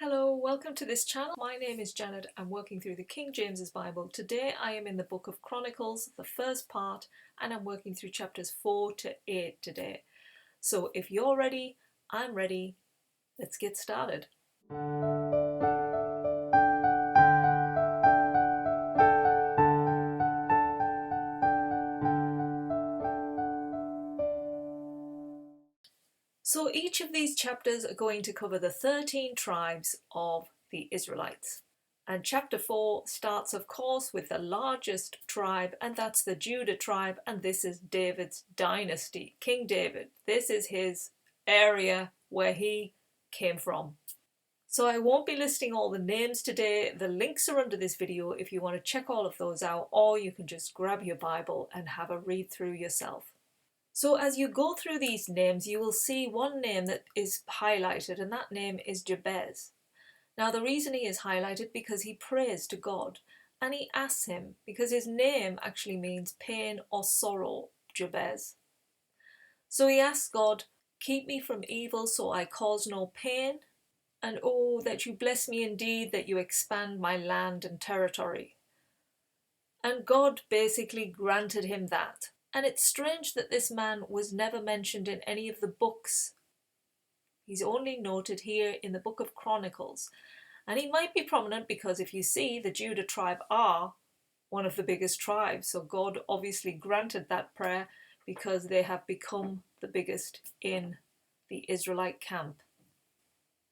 Hello, welcome to this channel. My name is Janet. I'm working through the King James's Bible. Today I am in the book of Chronicles, the first part, and I'm working through chapters 4 to 8 today. So if you're ready, I'm ready. Let's get started. So each of these chapters are going to cover the 13 tribes of the Israelites. And chapter 4 starts, of course, with the largest tribe, and that's the Judah tribe, and this is David's dynasty, King David. This is his area where he came from. So I won't be listing all the names today. The links are under this video if you want to check all of those out, or you can just grab your Bible and have a read through yourself. So as you go through these names, you will see one name that is highlighted, and that name is Jabez. Now the reason he is highlighted because he prays to God, and he asks him because his name actually means pain or sorrow, Jabez. So he asks God, keep me from evil so I cause no pain, and oh, that you bless me indeed, that you expand my land and territory. And God basically granted him that. And it's strange that this man was never mentioned in any of the books. He's only noted here in the book of Chronicles. And he might be prominent because if you see, the Judah tribe are one of the biggest tribes. So God obviously granted that prayer because they have become the biggest in the Israelite camp.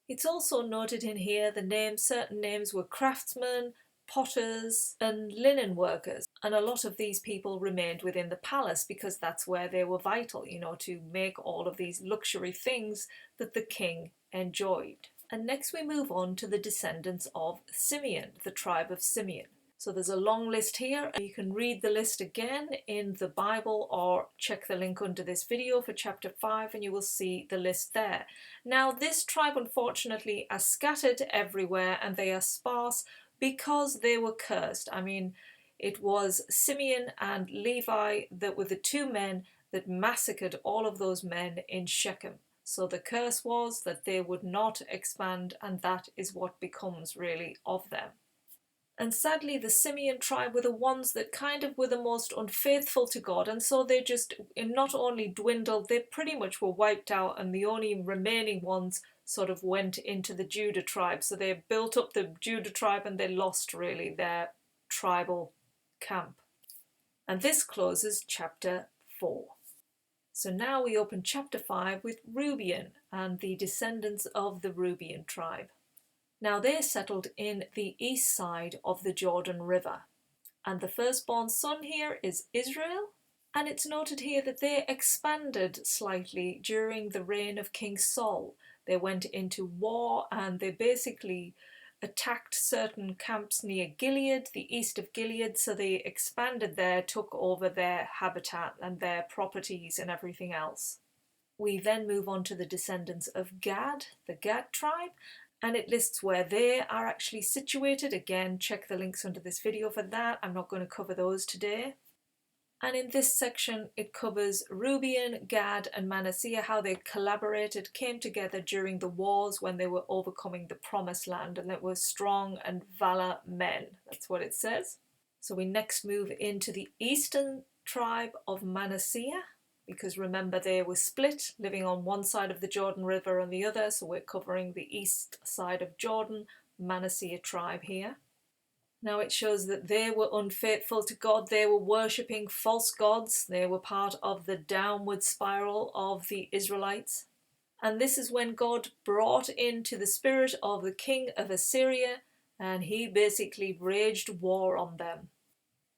It's also noted in here the names, certain names were craftsmen, potters and linen workers, and a lot of these people remained within the palace because that's where they were vital, to make all of these luxury things that the king enjoyed. And next we move on to the descendants of Simeon, the tribe of Simeon. So there's a long list here. You can read the list again in the Bible or check the link under this video for chapter 5 and you will see the list there. Now this tribe unfortunately are scattered everywhere and they are sparse because they were cursed. I mean, it was Simeon and Levi that were the two men that massacred all of those men in Shechem. So the curse was that they would not expand, and that is what becomes really of them. And sadly, the Simeon tribe were the ones that kind of were the most unfaithful to God, and so they just not only dwindled, they pretty much were wiped out, and the only remaining ones sort of went into the Judah tribe. So they built up the Judah tribe and they lost really their tribal camp. And this closes chapter 4. So now we open chapter 5 with Reuben and the descendants of the Reuben tribe. Now they settled in the east side of the Jordan River. And the firstborn son here is Israel. And it's noted here that they expanded slightly during the reign of King Saul. They went into war and they basically attacked certain camps near Gilead, the east of Gilead, so they expanded there, took over their habitat and their properties and everything else. We then move on to the descendants of Gad, the Gad tribe, and it lists where they are actually situated. Again, check the links under this video for that. I'm not going to cover those today. And in this section, it covers Reuben, Gad and Manasseh, how they collaborated, came together during the wars when they were overcoming the promised land, and they were strong and valor men. That's what it says. So we next move into the eastern tribe of Manasseh, because remember they were split, living on one side of the Jordan River and the other, so we're covering the east side of Jordan, Manasseh tribe here. Now it shows that they were unfaithful to God, they were worshipping false gods, they were part of the downward spiral of the Israelites. And this is when God brought into the spirit of the king of Assyria, and he basically waged war on them.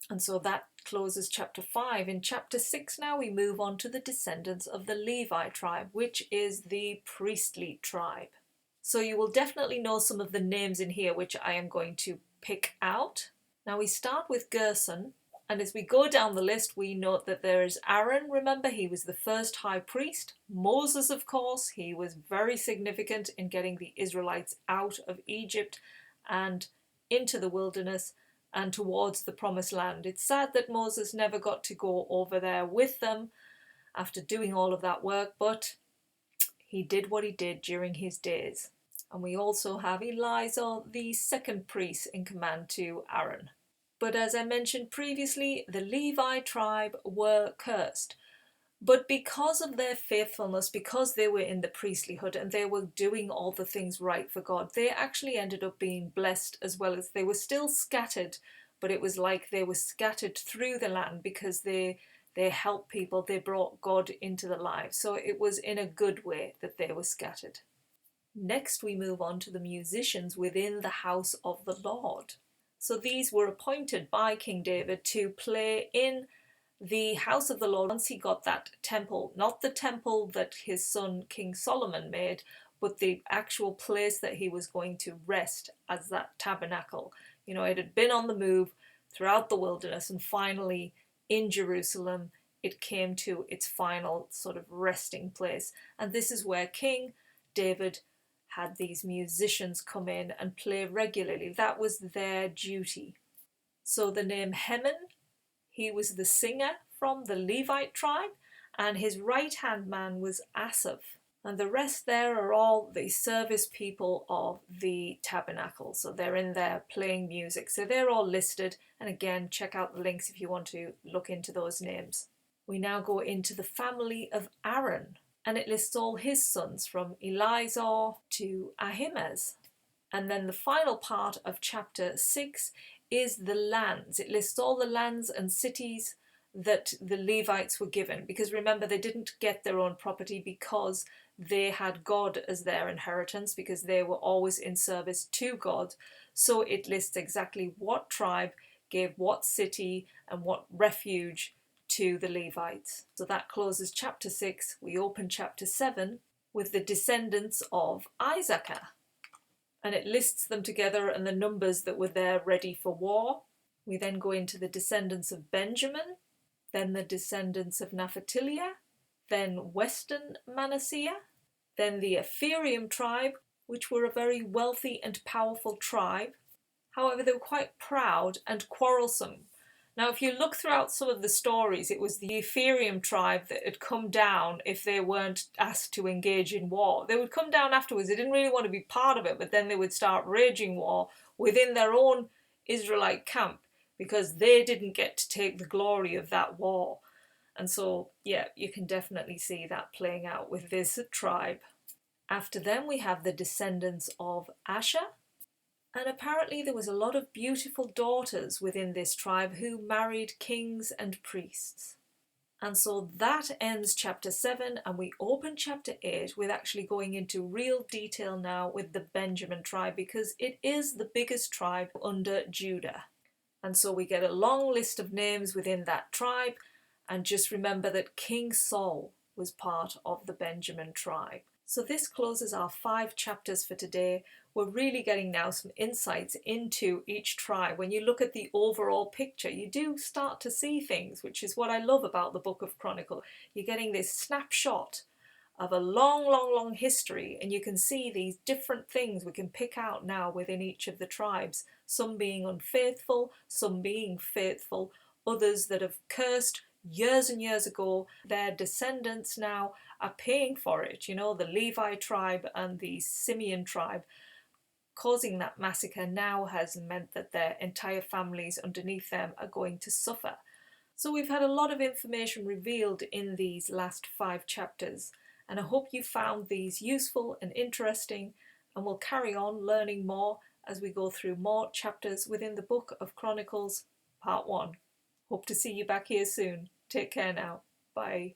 And so that closes chapter 5. In chapter 6 now we move on to the descendants of the Levi tribe, which is the priestly tribe. So you will definitely know some of the names in here, which I am going to pick out. Now we start with Gerson, and as we go down the list we note that there is Aaron. Remember, he was the first high priest. Moses, of course, he was very significant in getting the Israelites out of Egypt and into the wilderness and towards the promised land. It's sad that Moses never got to go over there with them after doing all of that work, but he did what he did during his days. And we also have Eleazar, the second priest in command to Aaron. But as I mentioned previously, the Levi tribe were cursed. But because of their faithfulness, because they were in the priestlyhood and they were doing all the things right for God, they actually ended up being blessed, as well as they were still scattered, but it was like they were scattered through the land because they helped people, they brought God into their lives. So it was in a good way that they were scattered. Next, we move on to the musicians within the house of the Lord. So these were appointed by King David to play in the house of the Lord once he got that temple, not the temple that his son King Solomon made, but the actual place that he was going to rest as that tabernacle. You know, it had been on the move throughout the wilderness, and finally in Jerusalem it came to its final sort of resting place. And this is where King David had these musicians come in and play regularly. That was their duty. So the name Heman, he was the singer from the Levite tribe, and his right-hand man was Asaph. And the rest there are all the service people of the tabernacle. So they're in there playing music. So they're all listed. And again, check out the links if you want to look into those names. We now go into the family of Aaron, and it lists all his sons from Eleazar to Ahimaaz. And then the final part of chapter 6 is the lands. It lists all the lands and cities that the Levites were given, because remember, they didn't get their own property because they had God as their inheritance, because they were always in service to God. So it lists exactly what tribe gave what city and what refuge to the Levites. So that closes chapter 6. We open chapter 7 with the descendants of Izaka, and it lists them together and the numbers that were there ready for war. We then go into the descendants of Benjamin, then the descendants of Naphtali, then Western Manasseh, then the Ephraim tribe, which were a very wealthy and powerful tribe. However, they were quite proud and quarrelsome. Now, if you look throughout some of the stories, it was the Ephraim tribe that had come down if they weren't asked to engage in war. They would come down afterwards. They didn't really want to be part of it, but then they would start raging war within their own Israelite camp because they didn't get to take the glory of that war. And so, yeah, you can definitely see that playing out with this tribe. After them, we have the descendants of Asher. And apparently there was a lot of beautiful daughters within this tribe who married kings and priests. And so that ends chapter 7, and we open chapter 8 with actually going into real detail now with the Benjamin tribe, because it is the biggest tribe under Judah. And so we get a long list of names within that tribe, and just remember that King Saul was part of the Benjamin tribe. So this closes our 5 chapters for today. We're really getting now some insights into each tribe. When you look at the overall picture, you do start to see things, which is what I love about the book of Chronicles. You're getting this snapshot of a long history, and you can see these different things we can pick out now within each of the tribes. Some being unfaithful, some being faithful, others that have cursed years and years ago. Their descendants now are paying for it. You know, the Levi tribe and the Simeon tribe causing that massacre now has meant that their entire families underneath them are going to suffer. So we've had a lot of information revealed in these last 5 chapters, and I hope you found these useful and interesting, and we'll carry on learning more as we go through more chapters within the book of Chronicles, part 1. Hope to see you back here soon. Take care now. Bye.